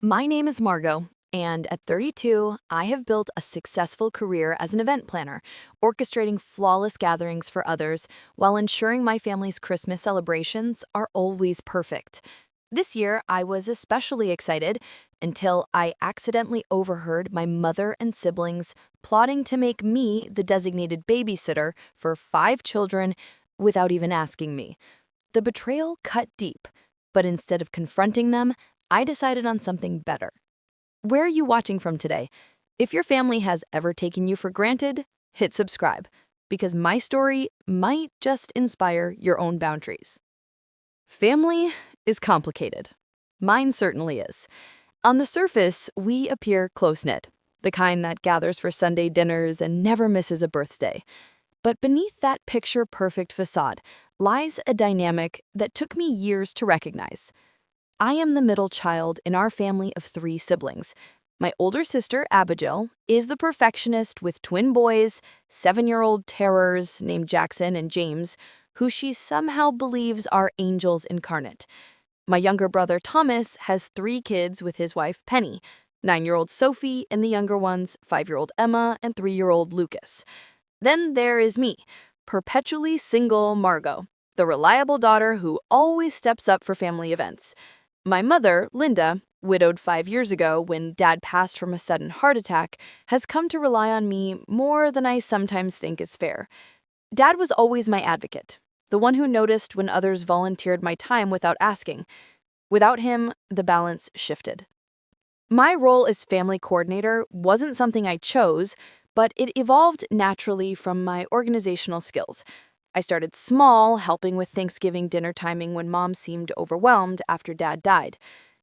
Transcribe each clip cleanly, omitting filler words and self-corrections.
My name is Margot, and at 32, I have built a successful career as an event planner, orchestrating flawless gatherings for others while ensuring my family's Christmas celebrations are always perfect. This year, I was especially excited until I accidentally overheard my mother and siblings plotting to make me the designated babysitter for 5 children without even asking me. The betrayal cut deep, but instead of confronting them, I decided on something better. Where are you watching from today? If your family has ever taken you for granted, hit subscribe, because my story might just inspire your own boundaries. Family is complicated. Mine certainly is. On the surface, we appear close-knit, the kind that gathers for Sunday dinners and never misses a birthday. But beneath that picture-perfect facade lies a dynamic that took me years to recognize. I am the middle child in our family of 3 siblings. My older sister, Abigail, is the perfectionist with twin boys, 7-year-old terrors named Jackson and James, who she somehow believes are angels incarnate. My younger brother, Thomas, has 3 kids with his wife, Penny, 9-year-old Sophie, and the younger ones, 5-year-old Emma and 3-year-old Lucas. Then there is me, perpetually single Margot, the reliable daughter who always steps up for family events. My mother, Linda, widowed 5 years ago when Dad passed from a sudden heart attack, has come to rely on me more than I sometimes think is fair. Dad was always my advocate, the one who noticed when others volunteered my time without asking. Without him, the balance shifted. My role as family coordinator wasn't something I chose, but it evolved naturally from my organizational skills. I started small, helping with Thanksgiving dinner timing when Mom seemed overwhelmed after Dad died.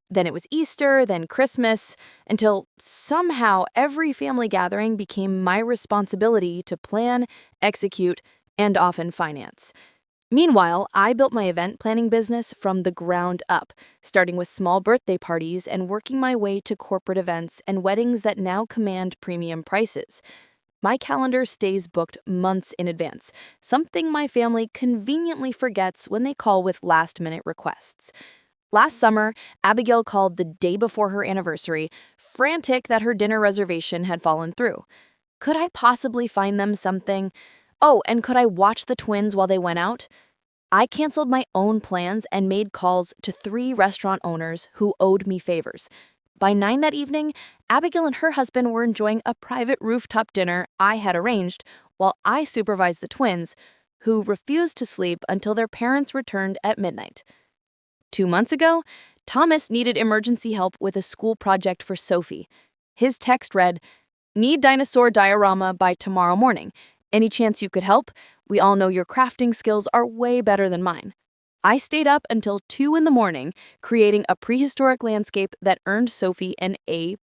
Then it was Easter, then Christmas, until somehow every family gathering became my responsibility to plan, execute, and often finance. Meanwhile, I built my event planning business from the ground up, starting with small birthday parties and working my way to corporate events and weddings that now command premium prices. My calendar stays booked months in advance, something my family conveniently forgets when they call with last-minute requests. Last summer, Abigail called the day before her anniversary, frantic that her dinner reservation had fallen through. Could I possibly find them something? Oh, and could I watch the twins while they went out? I canceled my own plans and made calls to 3 restaurant owners who owed me favors. By 9 that evening, Abigail and her husband were enjoying a private rooftop dinner I had arranged, while I supervised the twins, who refused to sleep until their parents returned at midnight. 2 months ago, Thomas needed emergency help with a school project for Sophie. His text read, "Need dinosaur diorama by tomorrow morning. Any chance you could help? We all know your crafting skills are way better than mine." I stayed up until 2 in the morning, creating a prehistoric landscape that earned Sophie an A+.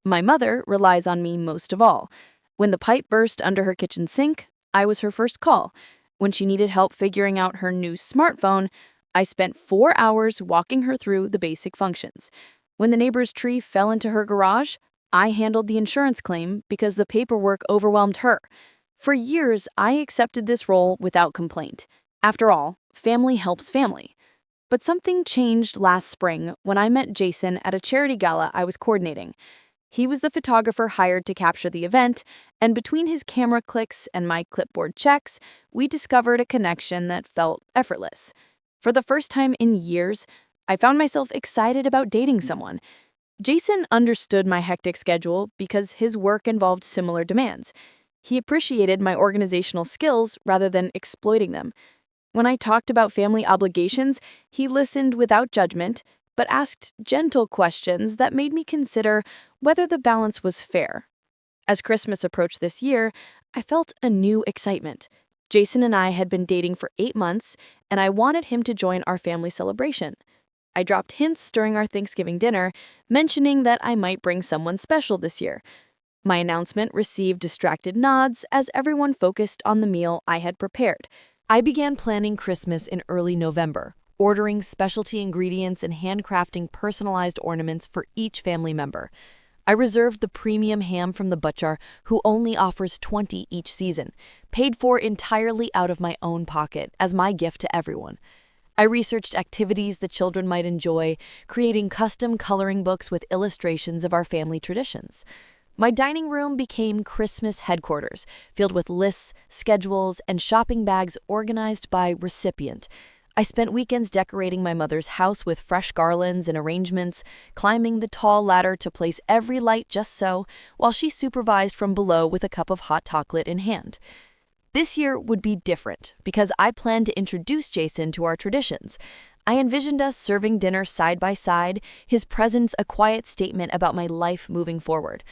My mother relies on me most of all. When the pipe burst under her kitchen sink, I was her first call. When she needed help figuring out her new smartphone, I spent 4 hours walking her through the basic functions. When the neighbor's tree fell into her garage, I handled the insurance claim because the paperwork overwhelmed her. For years, I accepted this role without complaint. After all, family helps family. But something changed last spring when I met Jason at a charity gala I was coordinating. He was the photographer hired to capture the event, and between his camera clicks and my clipboard checks, we discovered a connection that felt effortless. For the first time in years, I found myself excited about dating someone. Jason understood my hectic schedule because his work involved similar demands. He appreciated my organizational skills rather than exploiting them. When I talked about family obligations, he listened without judgment, but asked gentle questions that made me consider whether the balance was fair. As Christmas approached this year, I felt a new excitement. Jason and I had been dating for 8 months, and I wanted him to join our family celebration. I dropped hints during our Thanksgiving dinner, mentioning that I might bring someone special this year. My announcement received distracted nods as everyone focused on the meal I had prepared. I began planning Christmas in early November, ordering specialty ingredients and handcrafting personalized ornaments for each family member. I reserved the premium ham from the butcher, who only offers 20 each season, paid for entirely out of my own pocket as my gift to everyone. I researched activities the children might enjoy, creating custom coloring books with illustrations of our family traditions. My dining room became Christmas headquarters, filled with lists, schedules, and shopping bags organized by recipient. I spent weekends decorating my mother's house with fresh garlands and arrangements, climbing the tall ladder to place every light just so, while she supervised from below with a cup of hot chocolate in hand. This year would be different because I planned to introduce Jason to our traditions. I envisioned us serving dinner side by side, his presence a quiet statement about my life moving forward.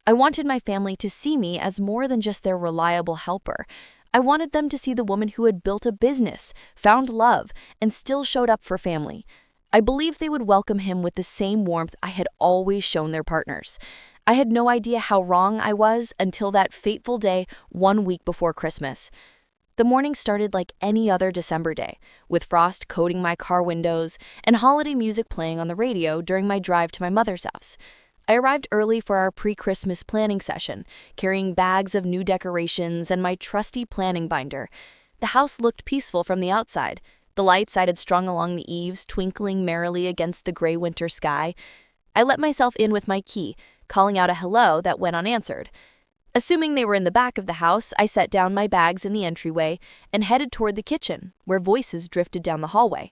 I wanted my family to see me as more than just their reliable helper. I wanted them to see the woman who had built a business, found love, and still showed up for family. I believed they would welcome him with the same warmth I had always shown their partners. I had no idea how wrong I was until that fateful day 1 week before Christmas. The morning started like any other December day, with frost coating my car windows and holiday music playing on the radio during my drive to my mother's house. I arrived early for our pre-Christmas planning session, carrying bags of new decorations and my trusty planning binder. The house looked peaceful from the outside, the lights I had strung along the eaves twinkling merrily against the gray winter sky. I let myself in with my key, calling out a hello that went unanswered. Assuming they were in the back of the house, I set down my bags in the entryway and headed toward the kitchen, where voices drifted down the hallway.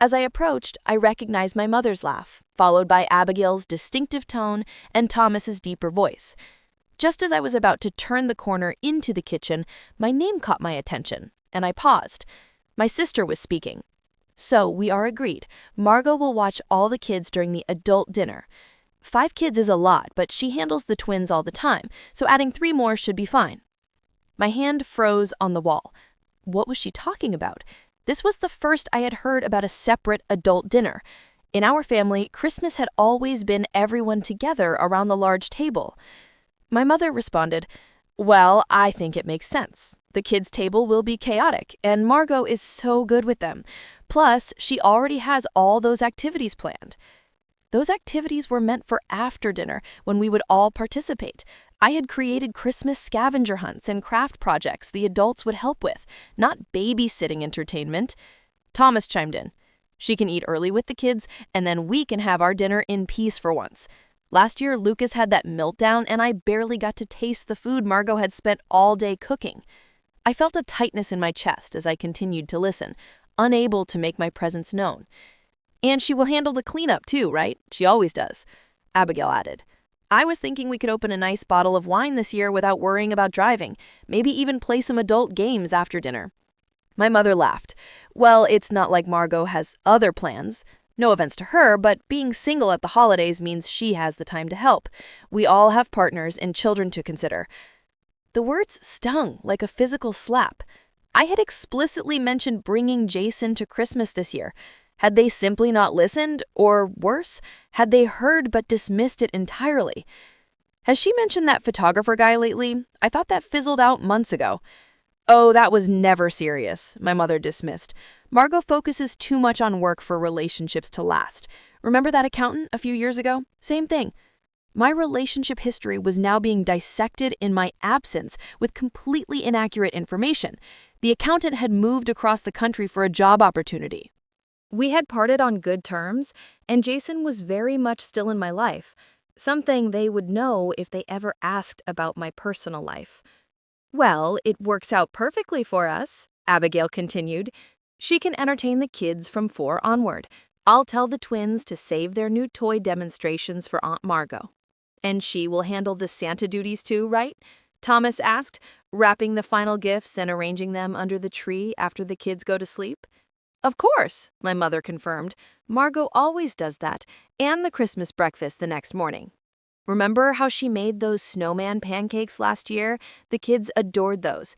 As I approached, I recognized my mother's laugh, followed by Abigail's distinctive tone and Thomas's deeper voice. Just as I was about to turn the corner into the kitchen, my name caught my attention, and I paused. My sister was speaking. "So, we are agreed. Margot will watch all the kids during the adult dinner. 5 kids is a lot, but she handles the twins all the time, so adding 3 more should be fine." My hand froze on the wall. What was she talking about? This was the first I had heard about a separate adult dinner. In our family, Christmas had always been everyone together around the large table. My mother responded, "Well, I think it makes sense. The kids' table will be chaotic, and Margot is so good with them. Plus, she already has all those activities planned." Those activities were meant for after dinner, when we would all participate. I had created Christmas scavenger hunts and craft projects the adults would help with, not babysitting entertainment. Thomas chimed in. "She can eat early with the kids, and then we can have our dinner in peace for once. Last year, Lucas had that meltdown, and I barely got to taste the food Margot had spent all day cooking." I felt a tightness in my chest as I continued to listen, unable to make my presence known. "And she will handle the cleanup too, right? She always does," Abigail added. "I was thinking we could open a nice bottle of wine this year without worrying about driving, maybe even play some adult games after dinner." My mother laughed. "Well, it's not like Margot has other plans. No offense to her, but being single at the holidays means she has the time to help. We all have partners and children to consider." The words stung like a physical slap. I had explicitly mentioned bringing Jason to Christmas this year. Had they simply not listened? Or worse, had they heard but dismissed it entirely? "Has she mentioned that photographer guy lately? I thought that fizzled out months ago." "Oh, that was never serious," my mother dismissed. "Margot focuses too much on work for relationships to last. Remember that accountant a few years ago? Same thing." My relationship history was now being dissected in my absence with completely inaccurate information. The accountant had moved across the country for a job opportunity. We had parted on good terms, and Jason was very much still in my life, something they would know if they ever asked about my personal life. "Well, it works out perfectly for us," Abigail continued. "She can entertain the kids from 4 onward. I'll tell the twins to save their new toy demonstrations for Aunt Margot." "And she will handle the Santa duties too, right?" Thomas asked, wrapping the final gifts and arranging them under the tree after the kids go to sleep. "Of course," my mother confirmed. "Margot always does that, and the Christmas breakfast the next morning. Remember how she made those snowman pancakes last year? The kids adored those."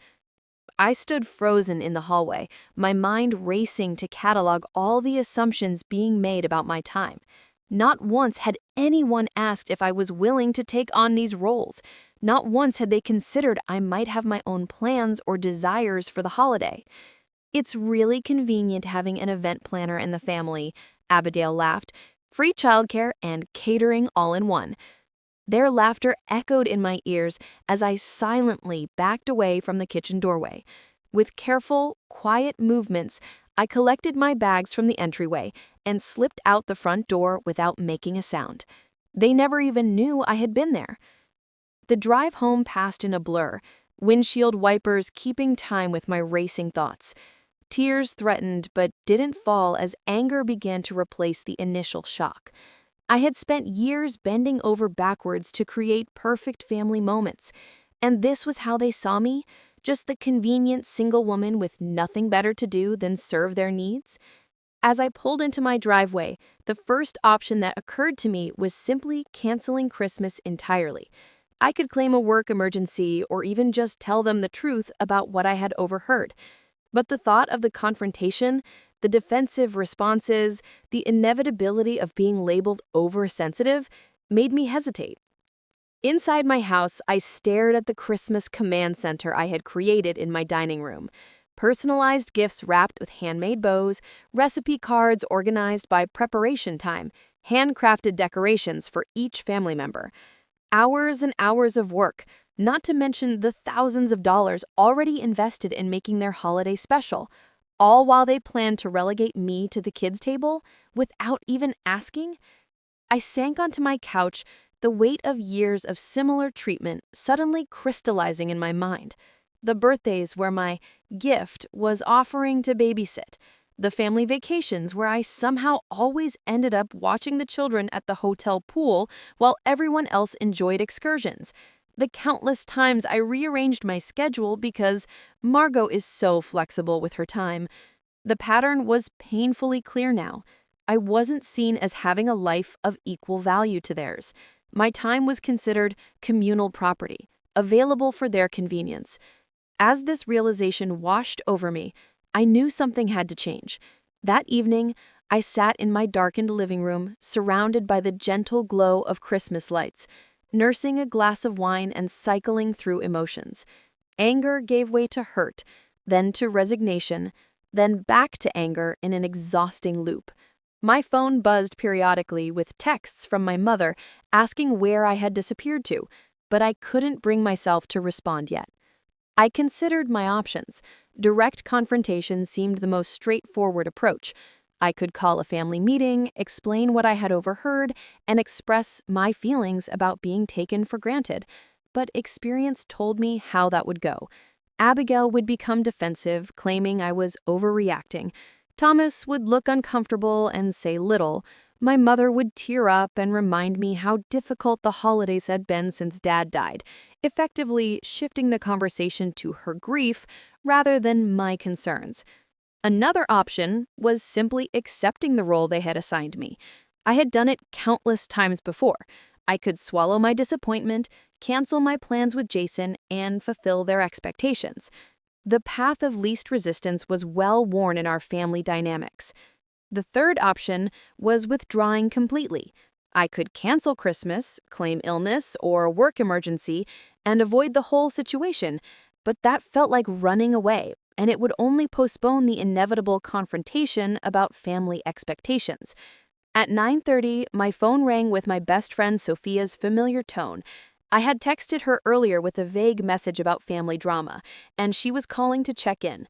I stood frozen in the hallway, my mind racing to catalog all the assumptions being made about my time. Not once had anyone asked if I was willing to take on these roles. Not once had they considered I might have my own plans or desires for the holiday. "It's really convenient having an event planner in the family," Abigail laughed. "Free childcare and catering all in one." Their laughter echoed in my ears as I silently backed away from the kitchen doorway. With careful, quiet movements, I collected my bags from the entryway and slipped out the front door without making a sound. They never even knew I had been there. The drive home passed in a blur, windshield wipers keeping time with my racing thoughts. Tears threatened but didn't fall as anger began to replace the initial shock. I had spent years bending over backwards to create perfect family moments, and this was how they saw me, just the convenient single woman with nothing better to do than serve their needs. As I pulled into my driveway, the first option that occurred to me was simply canceling Christmas entirely. I could claim a work emergency or even just tell them the truth about what I had overheard. But the thought of the confrontation, the defensive responses, the inevitability of being labeled oversensitive made me hesitate. Inside my house, I stared at the Christmas command center I had created in my dining room. Personalized gifts wrapped with handmade bows, recipe cards organized by preparation time, handcrafted decorations for each family member. Hours and hours of work, not to mention the thousands of dollars already invested in making their holiday special, all while they planned to relegate me to the kids' table without even asking. I sank onto my couch, the weight of years of similar treatment suddenly crystallizing in my mind. The birthdays where my gift was offering to babysit, the family vacations where I somehow always ended up watching the children at the hotel pool while everyone else enjoyed excursions, the countless times I rearranged my schedule because Margot is so flexible with her time. The pattern was painfully clear now. I wasn't seen as having a life of equal value to theirs. My time was considered communal property, available for their convenience. As this realization washed over me, I knew something had to change. That evening, I sat in my darkened living room, surrounded by the gentle glow of Christmas lights, nursing a glass of wine and cycling through emotions. Anger gave way to hurt, then to resignation, then back to anger in an exhausting loop. My phone buzzed periodically with texts from my mother asking where I had disappeared to, but I couldn't bring myself to respond yet. I considered my options. Direct confrontation seemed the most straightforward approach. I could call a family meeting, explain what I had overheard, and express my feelings about being taken for granted. But experience told me how that would go. Abigail would become defensive, claiming I was overreacting. Thomas would look uncomfortable and say little. My mother would tear up and remind me how difficult the holidays had been since Dad died, effectively shifting the conversation to her grief rather than my concerns. Another option was simply accepting the role they had assigned me. I had done it countless times before. I could swallow my disappointment, cancel my plans with Jason, and fulfill their expectations. The path of least resistance was well worn in our family dynamics. The third option was withdrawing completely. I could cancel Christmas, claim illness or work emergency, and avoid the whole situation, but that felt like running away, and it would only postpone the inevitable confrontation about family expectations. At 9:30, my phone rang with my best friend Sophia's familiar tone. I had texted her earlier with a vague message about family drama, and she was calling to check in.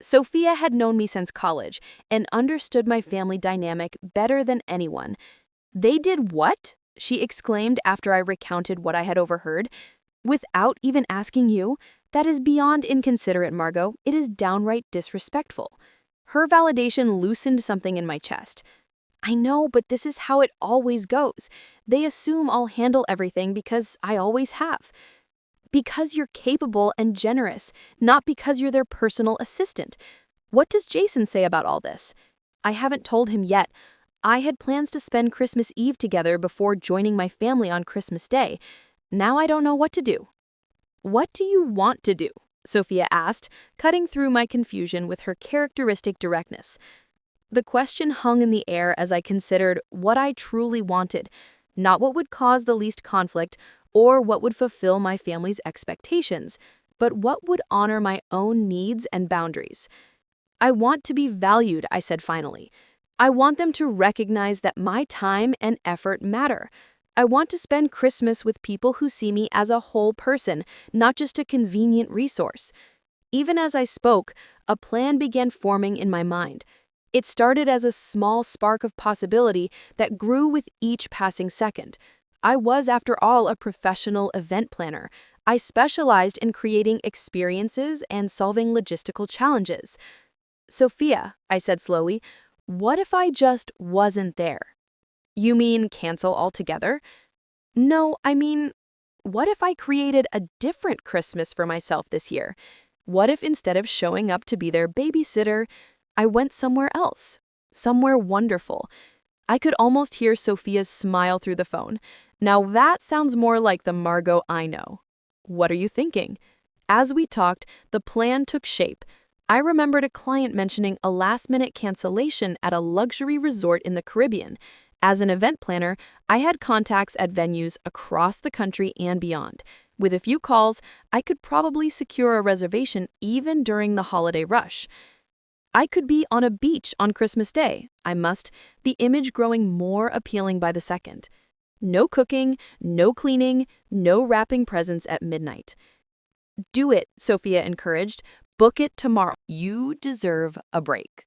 Sophia had known me since college and understood my family dynamic better than anyone. "They did what?" she exclaimed after I recounted what I had overheard. "Without even asking you? That is beyond inconsiderate, Margot. It is downright disrespectful." Her validation loosened something in my chest. "I know, but this is how it always goes. They assume I'll handle everything because I always have. Because you're capable and generous, not because you're their personal assistant. What does Jason say about all this?" I haven't told him yet. I had plans to spend Christmas Eve together before joining my family on Christmas Day. Now I don't know what to do. "What do you want to do?" Sophia asked, cutting through my confusion with her characteristic directness. The question hung in the air as I considered what I truly wanted, not what would cause the least conflict or what would fulfill my family's expectations, but what would honor my own needs and boundaries. "I want to be valued," I said finally. "I want them to recognize that my time and effort matter. I want to spend Christmas with people who see me as a whole person, not just a convenient resource." Even as I spoke, a plan began forming in my mind. It started as a small spark of possibility that grew with each passing second. I was, after all, a professional event planner. I specialized in creating experiences and solving logistical challenges. Sophia, I said slowly, what if I just wasn't there? You mean cancel altogether? No, I mean, what if I created a different Christmas for myself this year? What if instead of showing up to be their babysitter, I went somewhere else? Somewhere wonderful. I could almost hear Sophia's smile through the phone. Now that sounds more like the Margot I know. What are you thinking? As we talked, the plan took shape. I remembered a client mentioning a last-minute cancellation at a luxury resort in the Caribbean. As an event planner, I had contacts at venues across the country and beyond. With a few calls, I could probably secure a reservation even during the holiday rush. I could be on a beach on Christmas Day, the image growing more appealing by the second. No cooking, no cleaning, no wrapping presents at midnight. Do it, Sophia encouraged. Book it tomorrow. You deserve a break.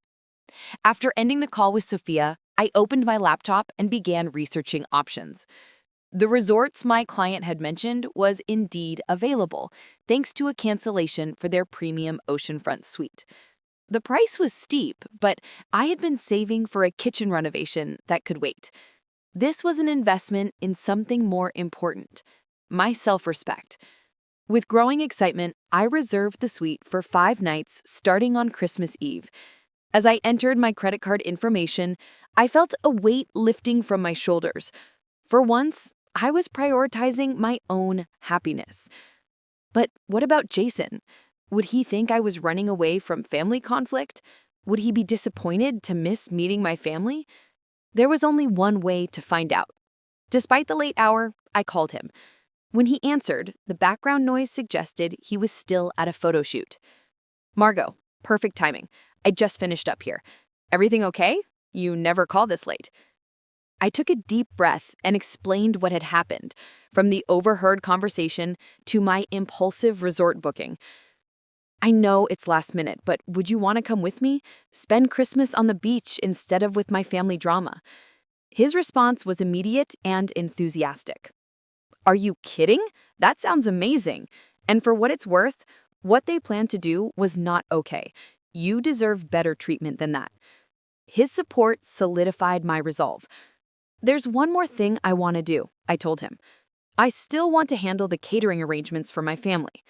After ending the call with Sophia, I opened my laptop and began researching options. The resorts my client had mentioned was indeed available, thanks to a cancellation for their premium oceanfront suite. The price was steep, but I had been saving for a kitchen renovation that could wait. This was an investment in something more important, my self-respect. With growing excitement, I reserved the suite for 5 nights starting on Christmas Eve. As I entered my credit card information, I felt a weight lifting from my shoulders. For once, I was prioritizing my own happiness. But what about Jason? Would he think I was running away from family conflict? Would he be disappointed to miss meeting my family? There was only one way to find out. Despite the late hour, I called him. When he answered, the background noise suggested he was still at a photo shoot. Margot, perfect timing. I just finished up here. Everything okay? You never call this late. I took a deep breath and explained what had happened, from the overheard conversation to my impulsive resort booking. I know it's last minute, but would you want to come with me? Spend Christmas on the beach instead of with my family drama. His response was immediate and enthusiastic. Are you kidding? That sounds amazing. And for what it's worth, what they planned to do was not okay. You deserve better treatment than that. His support solidified my resolve. There's one more thing I want to do, I told him. I still want to handle the catering arrangements for my family.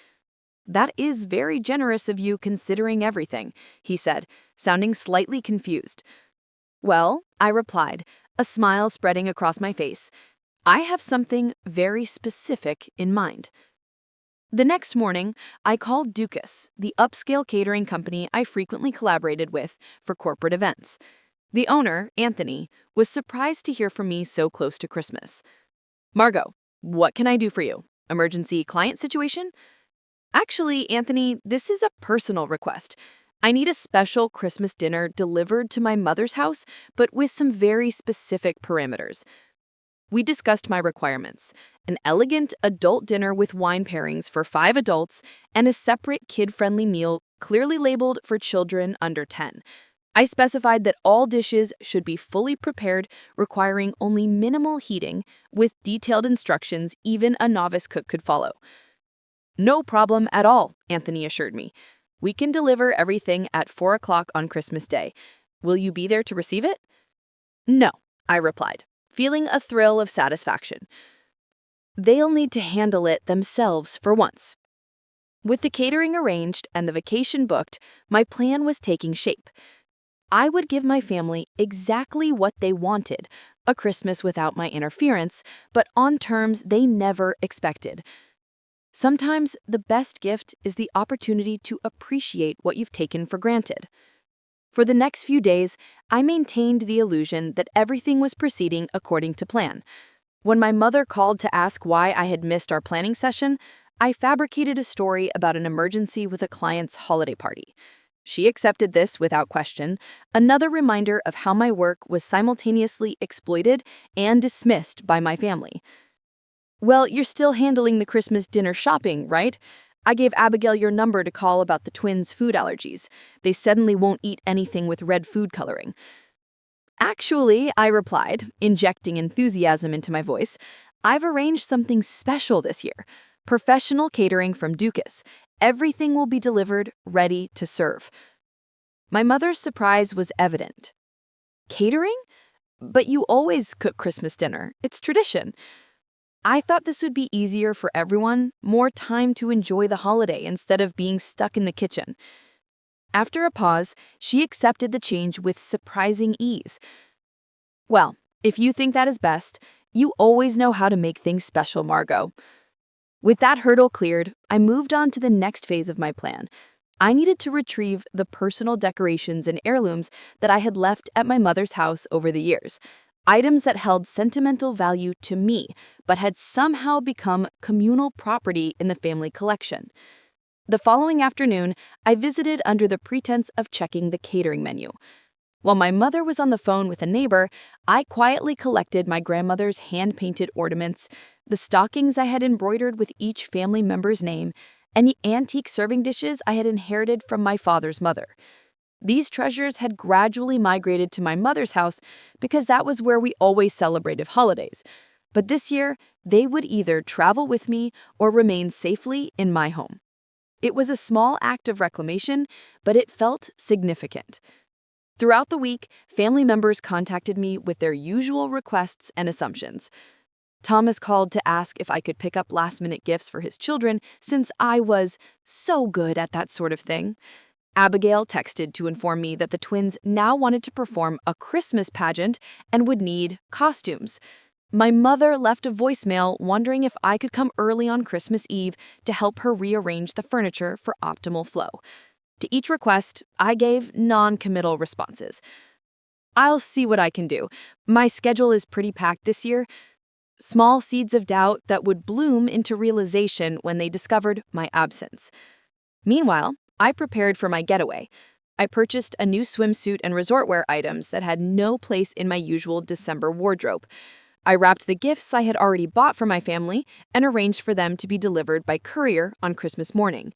That is very generous of you considering everything, he said, sounding slightly confused. Well, I replied, a smile spreading across my face. I have something very specific in mind. The next morning, I called Dukas, the upscale catering company I frequently collaborated with for corporate events. The owner, Anthony, was surprised to hear from me so close to Christmas. Margot, what can I do for you? Emergency client situation? Actually, Anthony, this is a personal request. I need a special Christmas dinner delivered to my mother's house, but with some very specific parameters. We discussed my requirements: an elegant adult dinner with wine pairings for 5 adults and a separate kid-friendly meal clearly labeled for children under 10. I specified that all dishes should be fully prepared, requiring only minimal heating, with detailed instructions even a novice cook could follow. No problem at all, Anthony assured me. We can deliver everything at 4 o'clock on Christmas Day. Will you be there to receive it? No, I replied, feeling a thrill of satisfaction. They'll need to handle it themselves for once. With the catering arranged and the vacation booked, my plan was taking shape. I would give my family exactly what they wanted, a Christmas without my interference, but on terms they never expected. Sometimes the best gift is the opportunity to appreciate what you've taken for granted. For the next few days, I maintained the illusion that everything was proceeding according to plan. When my mother called to ask why I had missed our planning session, I fabricated a story about an emergency with a client's holiday party. She accepted this without question, another reminder of how my work was simultaneously exploited and dismissed by my family. Well, you're still handling the Christmas dinner shopping, right? I gave Abigail your number to call about the twins' food allergies. They suddenly won't eat anything with red food coloring. Actually, I replied, injecting enthusiasm into my voice, I've arranged something special this year. Professional catering from Dukas. Everything will be delivered, ready to serve. My mother's surprise was evident. Catering? But you always cook Christmas dinner. It's tradition. I thought this would be easier for everyone, more time to enjoy the holiday instead of being stuck in the kitchen. After a pause, she accepted the change with surprising ease. Well, if you think that is best, you always know how to make things special, Margot. With that hurdle cleared, I moved on to the next phase of my plan. I needed to retrieve the personal decorations and heirlooms that I had left at my mother's house over the years. Items that held sentimental value to me, but had somehow become communal property in the family collection. The following afternoon, I visited under the pretense of checking the catering menu. While my mother was on the phone with a neighbor, I quietly collected my grandmother's hand-painted ornaments, the stockings I had embroidered with each family member's name, and the antique serving dishes I had inherited from my father's mother. These treasures had gradually migrated to my mother's house because that was where we always celebrated holidays. But this year, they would either travel with me or remain safely in my home. It was a small act of reclamation, but it felt significant. Throughout the week, family members contacted me with their usual requests and assumptions. Thomas called to ask if I could pick up last-minute gifts for his children since I was so good at that sort of thing. Abigail texted to inform me that the twins now wanted to perform a Christmas pageant and would need costumes. My mother left a voicemail wondering if I could come early on Christmas Eve to help her rearrange the furniture for optimal flow. To each request, I gave non-committal responses. I'll see what I can do. My schedule is pretty packed this year. Small seeds of doubt that would bloom into realization when they discovered my absence. Meanwhile, I prepared for my getaway. I purchased a new swimsuit and resort wear items that had no place in my usual December wardrobe. I wrapped the gifts I had already bought for my family and arranged for them to be delivered by courier on Christmas morning.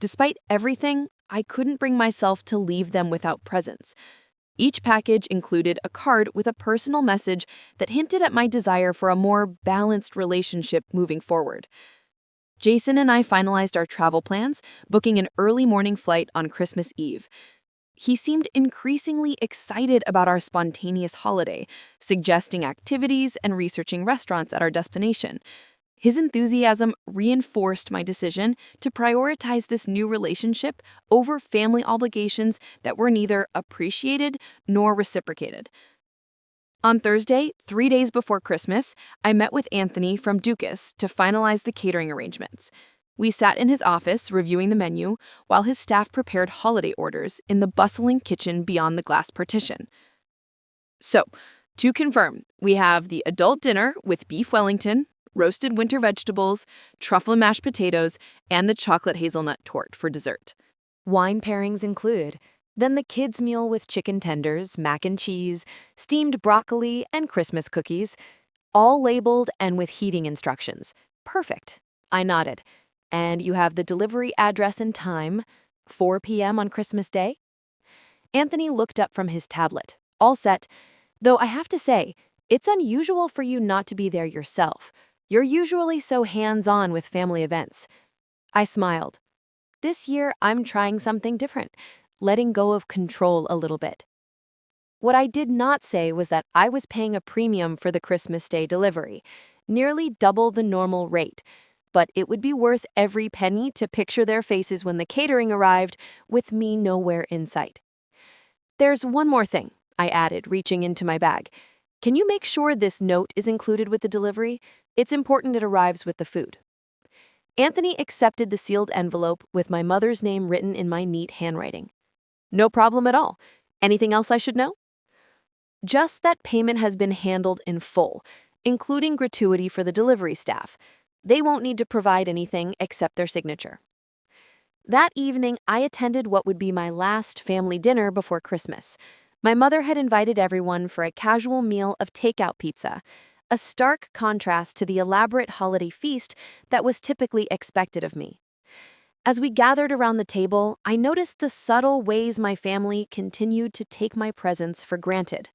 Despite everything, I couldn't bring myself to leave them without presents. Each package included a card with a personal message that hinted at my desire for a more balanced relationship moving forward. Jason and I finalized our travel plans, booking an early morning flight on Christmas Eve. He seemed increasingly excited about our spontaneous holiday, suggesting activities and researching restaurants at our destination. His enthusiasm reinforced my decision to prioritize this new relationship over family obligations that were neither appreciated nor reciprocated. On Thursday, 3 days before Christmas, I met with Anthony from Dukas to finalize the catering arrangements. We sat in his office reviewing the menu while his staff prepared holiday orders in the bustling kitchen beyond the glass partition. So, to confirm, we have the adult dinner with beef Wellington, roasted winter vegetables, truffle and mashed potatoes, and the chocolate hazelnut torte for dessert. Wine pairings include. Then the kids' meal with chicken tenders, mac and cheese, steamed broccoli, and Christmas cookies, all labeled and with heating instructions. Perfect. I nodded. And you have the delivery address and time, 4 p.m. on Christmas Day? Anthony looked up from his tablet. All set. Though I have to say, it's unusual for you not to be there yourself. You're usually so hands-on with family events. I smiled. This year, I'm trying something different, letting go of control a little bit. What I did not say was that I was paying a premium for the Christmas Day delivery, nearly double the normal rate, but it would be worth every penny to picture their faces when the catering arrived, with me nowhere in sight. There's one more thing, I added, reaching into my bag. Can you make sure this note is included with the delivery? It's important it arrives with the food. Anthony accepted the sealed envelope with my mother's name written in my neat handwriting. No problem at all. Anything else I should know? Just that payment has been handled in full, including gratuity for the delivery staff. They won't need to provide anything except their signature. That evening, I attended what would be my last family dinner before Christmas. My mother had invited everyone for a casual meal of takeout pizza, a stark contrast to the elaborate holiday feast that was typically expected of me. As we gathered around the table, I noticed the subtle ways my family continued to take my presence for granted.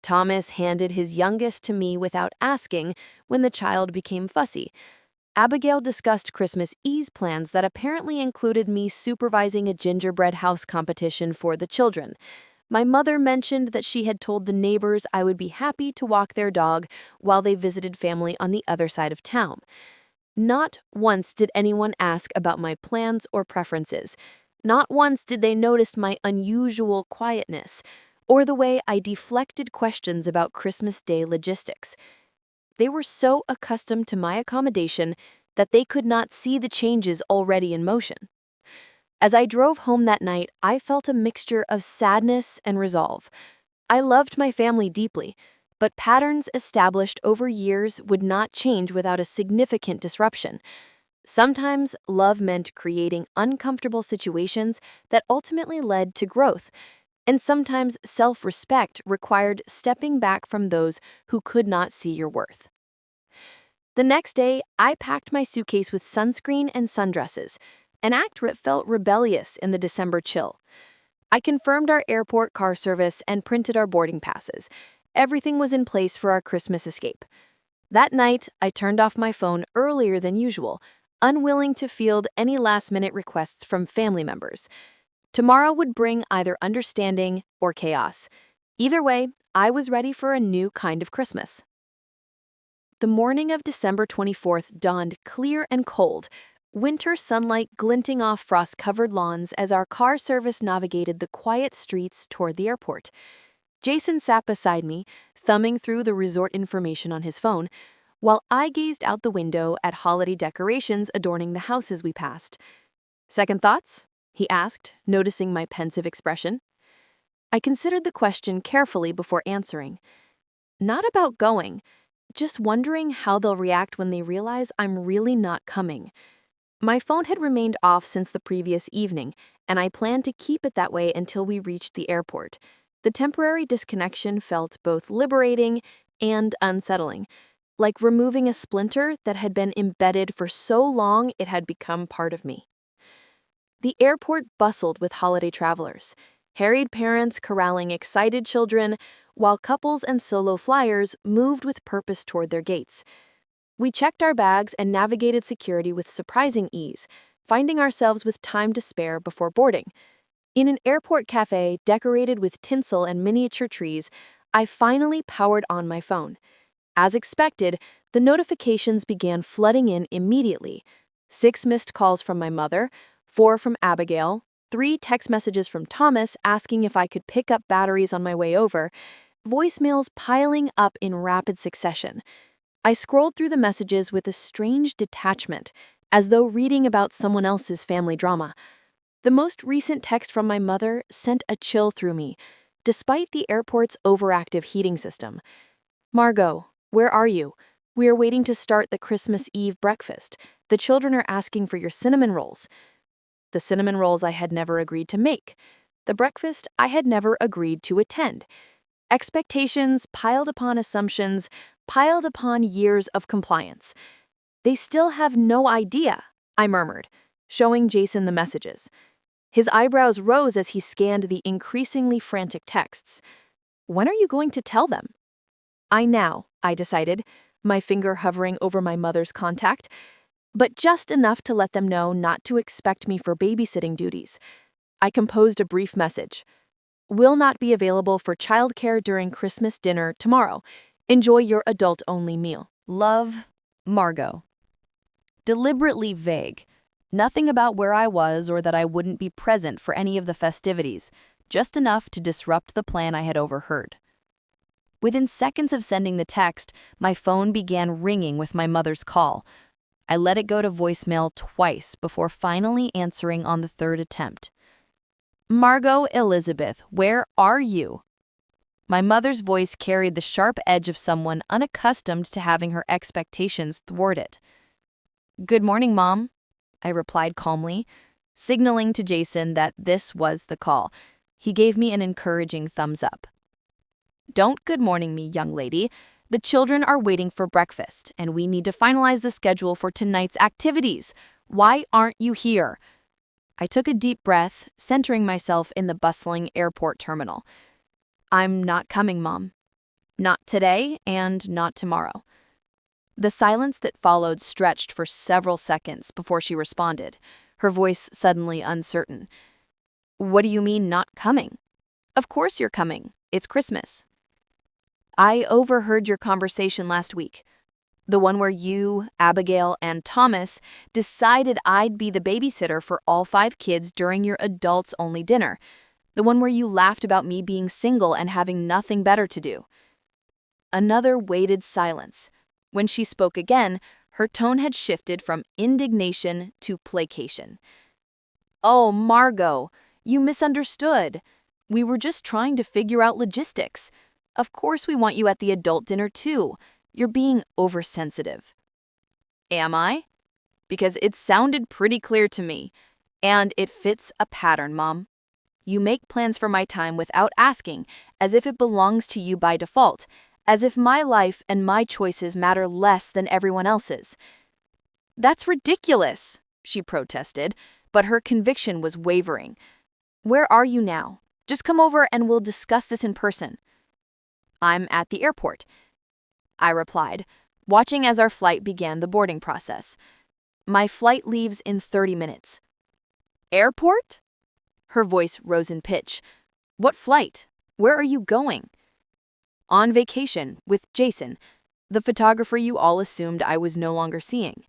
Thomas handed his youngest to me without asking when the child became fussy. Abigail discussed Christmas Eve plans that apparently included me supervising a gingerbread house competition for the children. My mother mentioned that she had told the neighbors I would be happy to walk their dog while they visited family on the other side of town. Not once did anyone ask about my plans or preferences. Not once did they notice my unusual quietness or the way I deflected questions about Christmas Day logistics. They were so accustomed to my accommodation that they could not see the changes already in motion. As I drove home that night, I felt a mixture of sadness and resolve. I loved my family deeply, but patterns established over years would not change without a significant disruption. Sometimes love meant creating uncomfortable situations that ultimately led to growth, and sometimes self-respect required stepping back from those who could not see your worth. The next day, I packed my suitcase with sunscreen and sundresses, an act that felt rebellious in the December chill. I confirmed our airport car service and printed our boarding passes. Everything was in place for our Christmas escape. That night, I turned off my phone earlier than usual, unwilling to field any last-minute requests from family members. Tomorrow would bring either understanding or chaos. Either way, I was ready for a new kind of Christmas. The morning of December 24th dawned clear and cold, winter sunlight glinting off frost-covered lawns as our car service navigated the quiet streets toward the airport. Jason sat beside me, thumbing through the resort information on his phone, while I gazed out the window at holiday decorations adorning the houses we passed. "Second thoughts?" he asked, noticing my pensive expression. I considered the question carefully before answering. Not about going, just wondering how they'll react when they realize I'm really not coming. My phone had remained off since the previous evening, and I planned to keep it that way until we reached the airport. The temporary disconnection felt both liberating and unsettling, like removing a splinter that had been embedded for so long it had become part of me. The airport bustled with holiday travelers, harried parents corralling excited children, while couples and solo flyers moved with purpose toward their gates. We checked our bags and navigated security with surprising ease, finding ourselves with time to spare before boarding. In an airport cafe decorated with tinsel and miniature trees, I finally powered on my phone. As expected, the notifications began flooding in immediately. 6 missed calls from my mother, 4 from Abigail, 3 text messages from Thomas asking if I could pick up batteries on my way over, voicemails piling up in rapid succession. I scrolled through the messages with a strange detachment, as though reading about someone else's family drama. The most recent text from my mother sent a chill through me, despite the airport's overactive heating system. "Margot, where are you? We are waiting to start the Christmas Eve breakfast. The children are asking for your cinnamon rolls." The cinnamon rolls I had never agreed to make. The breakfast I had never agreed to attend. Expectations piled upon assumptions, piled upon years of compliance. "They still have no idea," I murmured, showing Jason the messages. His eyebrows rose as he scanned the increasingly frantic texts. "When are you going to tell them?" I decided, my finger hovering over my mother's contact, but just enough to let them know not to expect me for babysitting duties. I composed a brief message. "Will not be available for childcare during Christmas dinner tomorrow. Enjoy your adult-only meal. Love, Margot." Deliberately vague. Nothing about where I was or that I wouldn't be present for any of the festivities, just enough to disrupt the plan I had overheard. Within seconds of sending the text, my phone began ringing with my mother's call. I let it go to voicemail twice before finally answering on the third attempt. "Margot Elizabeth, where are you?" My mother's voice carried the sharp edge of someone unaccustomed to having her expectations thwarted. "Good morning, Mom," I replied calmly, signaling to Jason that this was the call. He gave me an encouraging thumbs up. "Don't good morning me, young lady. The children are waiting for breakfast, and we need to finalize the schedule for tonight's activities. Why aren't you here?" I took a deep breath, centering myself in the bustling airport terminal. I'm not coming, Mom. Not today and not tomorrow. The silence that followed stretched for several seconds before she responded, her voice suddenly uncertain. What do you mean not coming? Of course you're coming. It's Christmas. I overheard your conversation last week. The one where you, Abigail, and Thomas decided I'd be the babysitter for all 5 kids during your adults-only dinner. The one where you laughed about me being single and having nothing better to do. Another weighted silence. When she spoke again, her tone had shifted from indignation to placation. Oh, Margot, you misunderstood. We were just trying to figure out logistics. Of course we want you at the adult dinner too. You're being oversensitive. Am I? Because it sounded pretty clear to me. And it fits a pattern, Mom. You make plans for my time without asking, as if it belongs to you by default, as if my life and my choices matter less than everyone else's. That's ridiculous, she protested, but her conviction was wavering. Where are you now? Just come over and we'll discuss this in person. I'm at the airport, I replied, watching as our flight began the boarding process. My flight leaves in 30 minutes. Airport? Her voice rose in pitch. What flight? Where are you going? On vacation with Jason, the photographer you all assumed I was no longer seeing.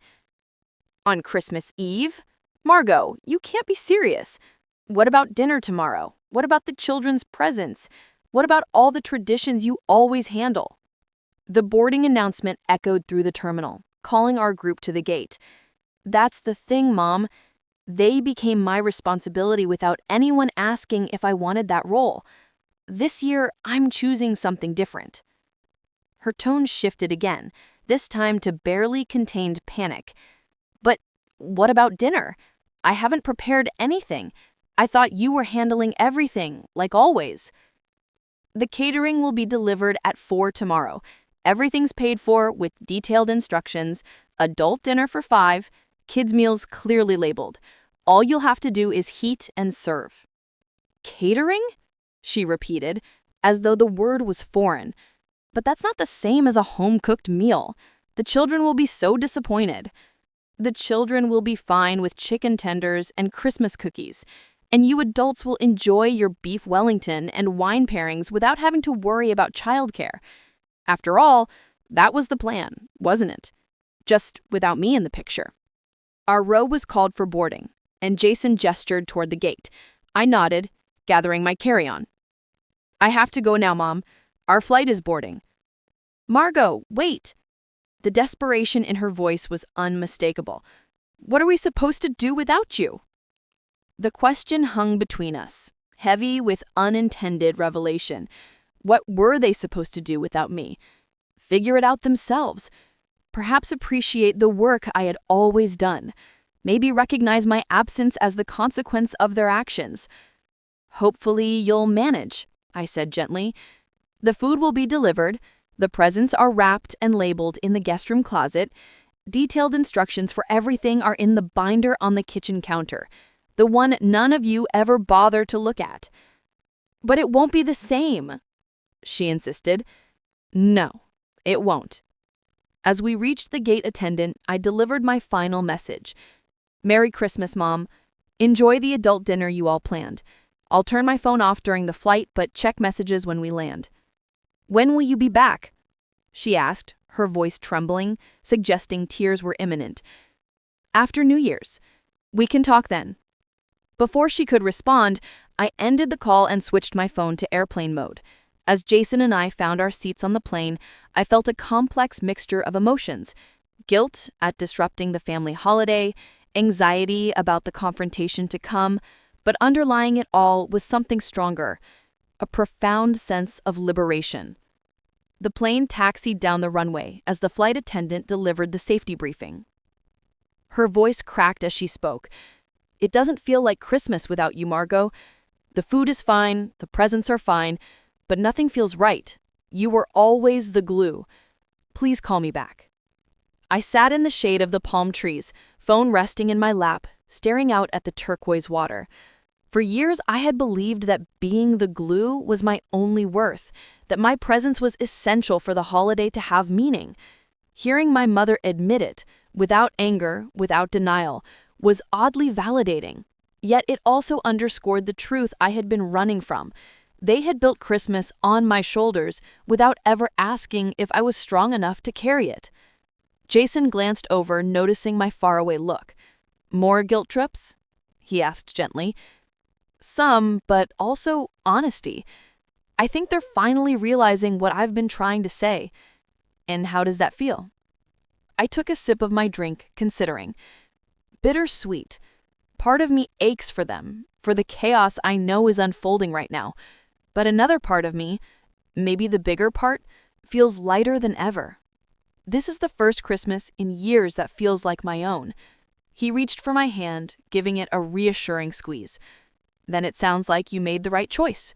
On Christmas Eve? Margot, you can't be serious. What about dinner tomorrow? What about the children's presents? What about all the traditions you always handle? The boarding announcement echoed through the terminal, calling our group to the gate. That's the thing, Mom. They became my responsibility without anyone asking if I wanted that role. This year, I'm choosing something different. Her tone shifted again, this time to barely contained panic. But what about dinner? I haven't prepared anything. I thought you were handling everything, like always. The catering will be delivered at 4 tomorrow. Everything's paid for with detailed instructions, adult dinner for 5, kids' meals clearly labeled. All you'll have to do is heat and serve. Catering? She repeated, as though the word was foreign. But that's not the same as a home-cooked meal. The children will be so disappointed. The children will be fine with chicken tenders and Christmas cookies, and you adults will enjoy your beef Wellington and wine pairings without having to worry about childcare. After all, that was the plan, wasn't it? Just without me in the picture. Our row was called for boarding, and Jason gestured toward the gate. I nodded, gathering my carry-on. I have to go now, Mom. Our flight is boarding. Margot, wait. The desperation in her voice was unmistakable. What are we supposed to do without you? The question hung between us, heavy with unintended revelation. What were they supposed to do without me? Figure it out themselves. Perhaps appreciate the work I had always done. Maybe recognize my absence as the consequence of their actions. Hopefully you'll manage, I said gently. The food will be delivered. The presents are wrapped and labeled in the guest room closet. Detailed instructions for everything are in the binder on the kitchen counter, the one none of you ever bother to look at. But it won't be the same, she insisted. No, it won't. As we reached the gate attendant, I delivered my final message. Merry Christmas, Mom. Enjoy the adult dinner you all planned. I'll turn my phone off during the flight, but check messages when we land. When will you be back? She asked, her voice trembling, suggesting tears were imminent. After New Year's. We can talk then. Before she could respond, I ended the call and switched my phone to airplane mode. As Jason and I found our seats on the plane, I felt a complex mixture of emotions. Guilt at disrupting the family holiday, anxiety about the confrontation to come, but underlying it all was something stronger, a profound sense of liberation. The plane taxied down the runway as the flight attendant delivered the safety briefing. Her voice cracked as she spoke. It doesn't feel like Christmas without you, Margot. The food is fine, the presents are fine, but nothing feels right. You were always the glue. Please call me back. I sat in the shade of the palm trees, phone resting in my lap, staring out at the turquoise water. For years, I had believed that being the glue was my only worth, that my presence was essential for the holiday to have meaning. Hearing my mother admit it, without anger, without denial, was oddly validating. Yet it also underscored the truth I had been running from. They had built Christmas on my shoulders without ever asking if I was strong enough to carry it. Jason glanced over, noticing my faraway look. "More guilt trips?" he asked gently. "Some, but also honesty. I think they're finally realizing what I've been trying to say." "And how does that feel?" I took a sip of my drink, considering. Bittersweet. Part of me aches for them, for the chaos I know is unfolding right now. But another part of me, maybe the bigger part, feels lighter than ever. This is the first Christmas in years that feels like my own. He reached for my hand, giving it a reassuring squeeze. "Then it sounds like you made the right choice."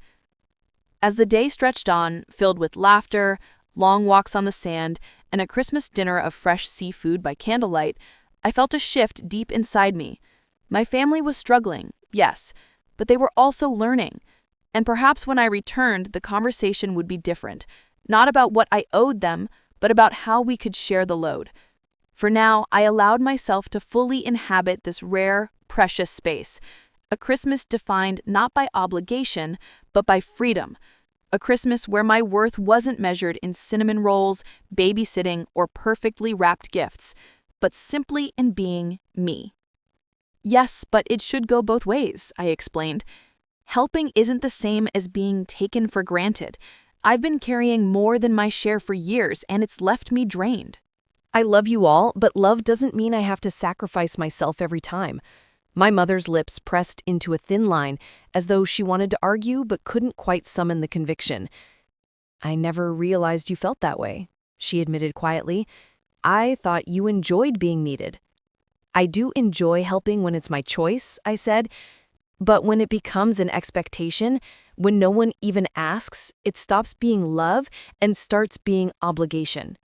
As the day stretched on, filled with laughter, long walks on the sand, and a Christmas dinner of fresh seafood by candlelight, I felt a shift deep inside me. My family was struggling, yes, but they were also learning. And perhaps when I returned, the conversation would be different, not about what I owed them, but about how we could share the load. For now, I allowed myself to fully inhabit this rare, precious space. A Christmas defined not by obligation, but by freedom. A Christmas where my worth wasn't measured in cinnamon rolls, babysitting, or perfectly wrapped gifts, but simply in being me. "Yes, but it should go both ways," I explained. "Helping isn't the same as being taken for granted. I've been carrying more than my share for years, and it's left me drained." "I love you all, but love doesn't mean I have to sacrifice myself every time." My mother's lips pressed into a thin line, as though she wanted to argue but couldn't quite summon the conviction. "I never realized you felt that way," she admitted quietly. "I thought you enjoyed being needed." "I do enjoy helping when it's my choice," I said. "But when it becomes an expectation, when no one even asks, it stops being love and starts being obligation."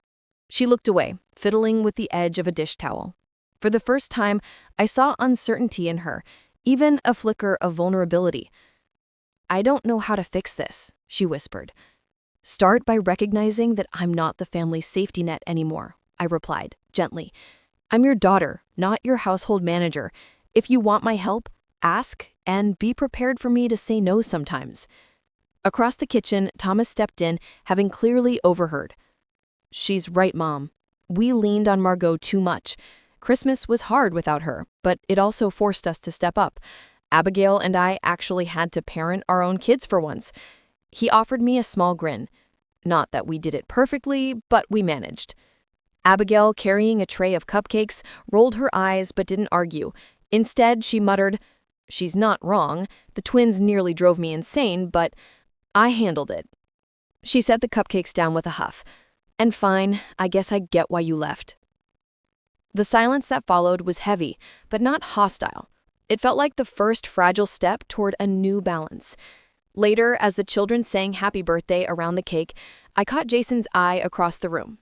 She looked away, fiddling with the edge of a dish towel. For the first time, I saw uncertainty in her, even a flicker of vulnerability. "I don't know how to fix this," she whispered. "Start by recognizing that I'm not the family's safety net anymore," I replied, gently. "I'm your daughter, not your household manager. If you want my help, ask, and be prepared for me to say no sometimes." Across the kitchen, Thomas stepped in, having clearly overheard. "She's right, Mom. We leaned on Margot too much. Christmas was hard without her, but it also forced us to step up. Abigail and I actually had to parent our own kids for once." He offered me a small grin. Not that we did it perfectly, but we managed. Abigail, carrying a tray of cupcakes, rolled her eyes but didn't argue. Instead, she muttered, "She's not wrong. The twins nearly drove me insane, but I handled it." She set the cupcakes down with a huff. "And fine, I guess I get why you left." The silence that followed was heavy, but not hostile. It felt like the first fragile step toward a new balance. Later, as the children sang happy birthday around the cake, I caught Jason's eye across the room.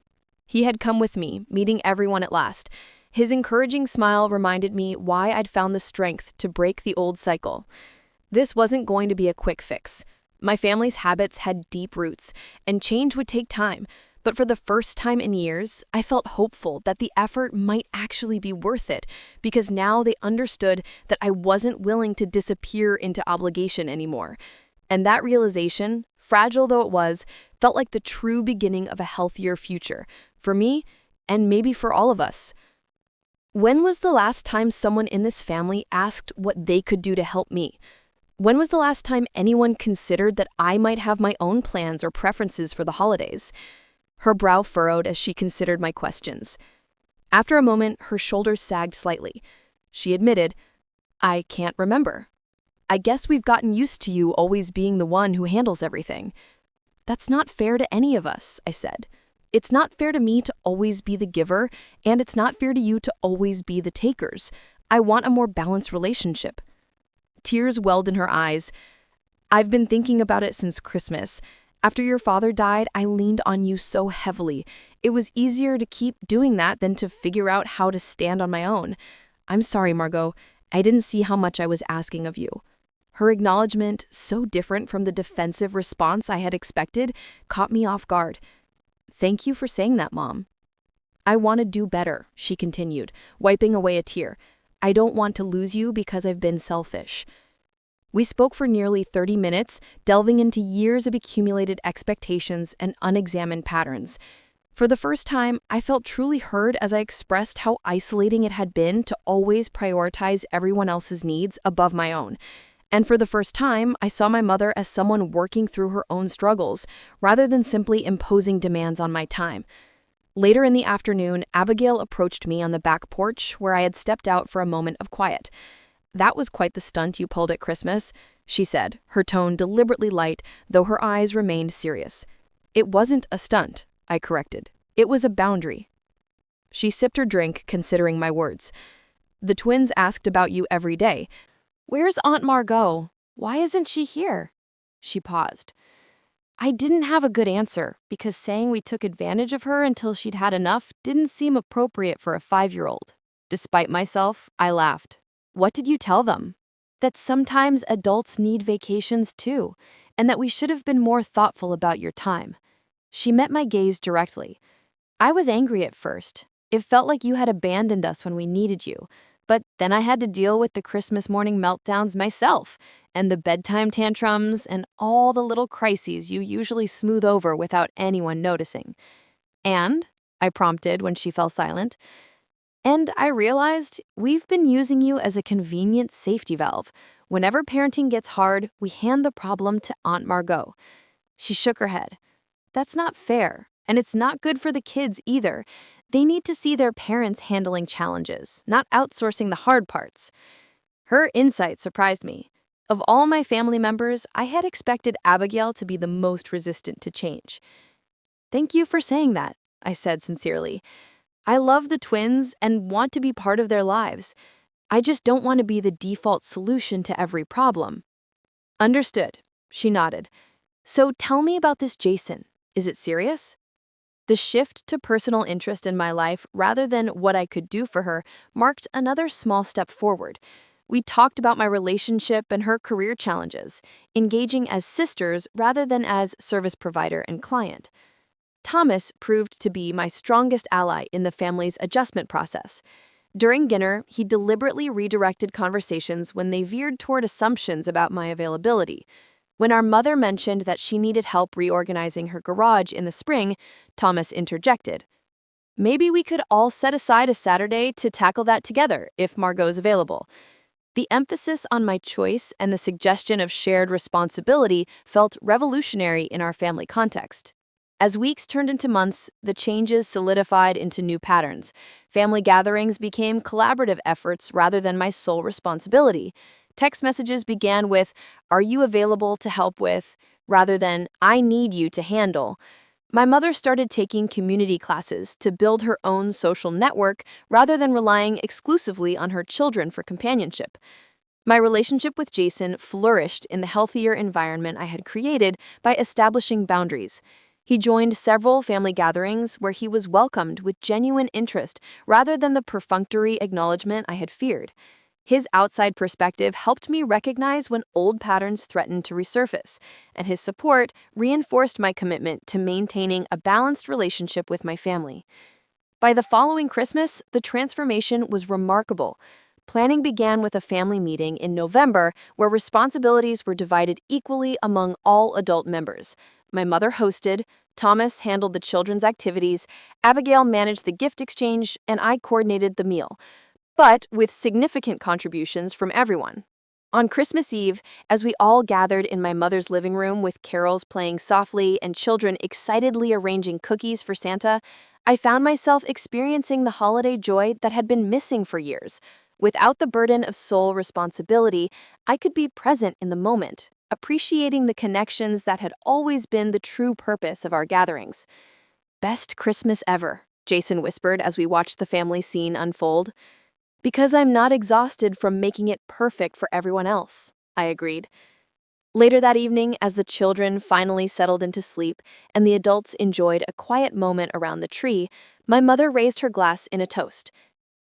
He had come with me, meeting everyone at last. His encouraging smile reminded me why I'd found the strength to break the old cycle. This wasn't going to be a quick fix. My family's habits had deep roots, and change would take time. But for the first time in years, I felt hopeful that the effort might actually be worth it, because now they understood that I wasn't willing to disappear into obligation anymore. And that realization, fragile though it was, felt like the true beginning of a healthier future, for me, and maybe for all of us. When was the last time someone in this family asked what they could do to help me? When was the last time anyone considered that I might have my own plans or preferences for the holidays? Her brow furrowed as she considered my questions. After a moment, her shoulders sagged slightly. She admitted, "I can't remember. I guess we've gotten used to you always being the one who handles everything." "That's not fair to any of us," I said. "It's not fair to me to always be the giver, and it's not fair to you to always be the takers. I want a more balanced relationship." Tears welled in her eyes. "I've been thinking about it since Christmas. After your father died, I leaned on you so heavily. It was easier to keep doing that than to figure out how to stand on my own. I'm sorry, Margot, I didn't see how much I was asking of you." Her acknowledgement, so different from the defensive response I had expected, caught me off guard. "Thank you for saying that, Mom." "I want to do better," she continued, wiping away a tear. "I don't want to lose you because I've been selfish." We spoke for nearly 30 minutes, delving into years of accumulated expectations and unexamined patterns. For the first time, I felt truly heard as I expressed how isolating it had been to always prioritize everyone else's needs above my own. And for the first time, I saw my mother as someone working through her own struggles, rather than simply imposing demands on my time. Later in the afternoon, Abigail approached me on the back porch where I had stepped out for a moment of quiet. "That was quite the stunt you pulled at Christmas," she said, her tone deliberately light, though her eyes remained serious. "It wasn't a stunt," I corrected. "It was a boundary." She sipped her drink, considering my words. "The twins asked about you every day. Where's Aunt Margot? Why isn't she here?" She paused. I didn't have a good answer, because saying we took advantage of her until she'd had enough didn't seem appropriate for a 5-year-old. Despite myself, I laughed. "What did you tell them?" "That sometimes adults need vacations too, and that we should have been more thoughtful about your time." She met my gaze directly. "I was angry at first. It felt like you had abandoned us when we needed you. But then I had to deal with the Christmas morning meltdowns myself, and the bedtime tantrums, and all the little crises you usually smooth over without anyone noticing." "And?" I prompted when she fell silent. "And I realized we've been using you as a convenient safety valve. Whenever parenting gets hard, we hand the problem to Aunt Margot." She shook her head. "That's not fair, and it's not good for the kids either. They need to see their parents handling challenges, not outsourcing the hard parts." Her insight surprised me. Of all my family members, I had expected Abigail to be the most resistant to change. "Thank you for saying that," I said sincerely. "I love the twins and want to be part of their lives. I just don't want to be the default solution to every problem." "Understood," she nodded. "So tell me about this Jason. Is it serious?" The shift to personal interest in my life rather than what I could do for her marked another small step forward. We talked about my relationship and her career challenges, engaging as sisters rather than as service provider and client. Thomas proved to be my strongest ally in the family's adjustment process. During dinner, he deliberately redirected conversations when they veered toward assumptions about my availability. When our mother mentioned that she needed help reorganizing her garage in the spring, Thomas interjected. "Maybe we could all set aside a Saturday to tackle that together, if Margot's available." The emphasis on my choice and the suggestion of shared responsibility felt revolutionary in our family context. As weeks turned into months, the changes solidified into new patterns. Family gatherings became collaborative efforts rather than my sole responsibility. Text messages began with, "Are you available to help with?" rather than, "I need you to handle." My mother started taking community classes to build her own social network rather than relying exclusively on her children for companionship. My relationship with Jason flourished in the healthier environment I had created by establishing boundaries. He joined several family gatherings where he was welcomed with genuine interest rather than the perfunctory acknowledgement I had feared. His outside perspective helped me recognize when old patterns threatened to resurface, and his support reinforced my commitment to maintaining a balanced relationship with my family. By the following Christmas, the transformation was remarkable. Planning began with a family meeting in November where responsibilities were divided equally among all adult members. My mother hosted, Thomas handled the children's activities, Abigail managed the gift exchange, and I coordinated the meal, but with significant contributions from everyone. On Christmas Eve, as we all gathered in my mother's living room with carols playing softly and children excitedly arranging cookies for Santa, I found myself experiencing the holiday joy that had been missing for years. Without the burden of sole responsibility, I could be present in the moment, appreciating the connections that had always been the true purpose of our gatherings. "Best Christmas ever," Jason whispered as we watched the family scene unfold. "Because I'm not exhausted from making it perfect for everyone else," I agreed. Later that evening, as the children finally settled into sleep and the adults enjoyed a quiet moment around the tree, my mother raised her glass in a toast.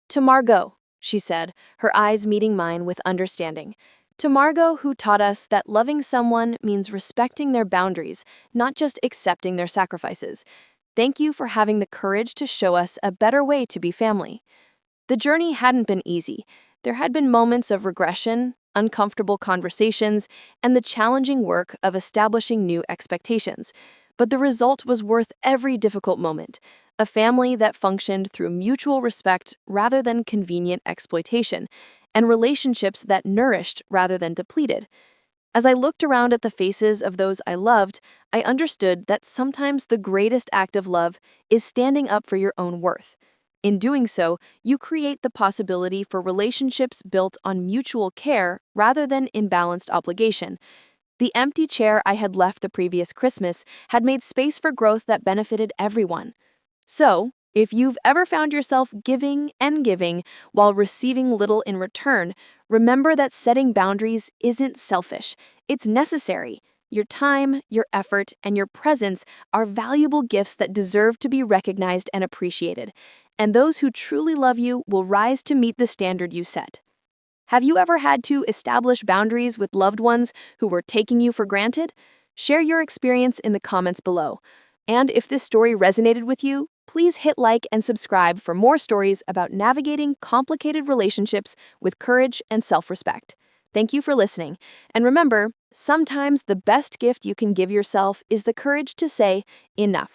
"To Margot, she said, her eyes meeting mine with understanding. To Margot, who taught us that loving someone means respecting their boundaries, not just accepting their sacrifices. Thank you for having the courage to show us a better way to be family. The journey hadn't been easy. There had been moments of regression, uncomfortable conversations, and the challenging work of establishing new expectations. But the result was worth every difficult moment. A family that functioned through mutual respect rather than convenient exploitation, and relationships that nourished rather than depleted. As I looked around at the faces of those I loved, I understood that sometimes the greatest act of love is standing up for your own worth. In doing so, you create the possibility for relationships built on mutual care rather than imbalanced obligation. The empty chair I had left the previous Christmas had made space for growth that benefited everyone. So, if you've ever found yourself giving and giving while receiving little in return, remember that setting boundaries isn't selfish, it's necessary. Your time, your effort, and your presence are valuable gifts that deserve to be recognized and appreciated, and those who truly love you will rise to meet the standard you set. Have you ever had to establish boundaries with loved ones who were taking you for granted? Share your experience in the comments below. And if this story resonated with you, please hit like and subscribe for more stories about navigating complicated relationships with courage and self-respect. Thank you for listening. And remember, sometimes the best gift you can give yourself is the courage to say, enough.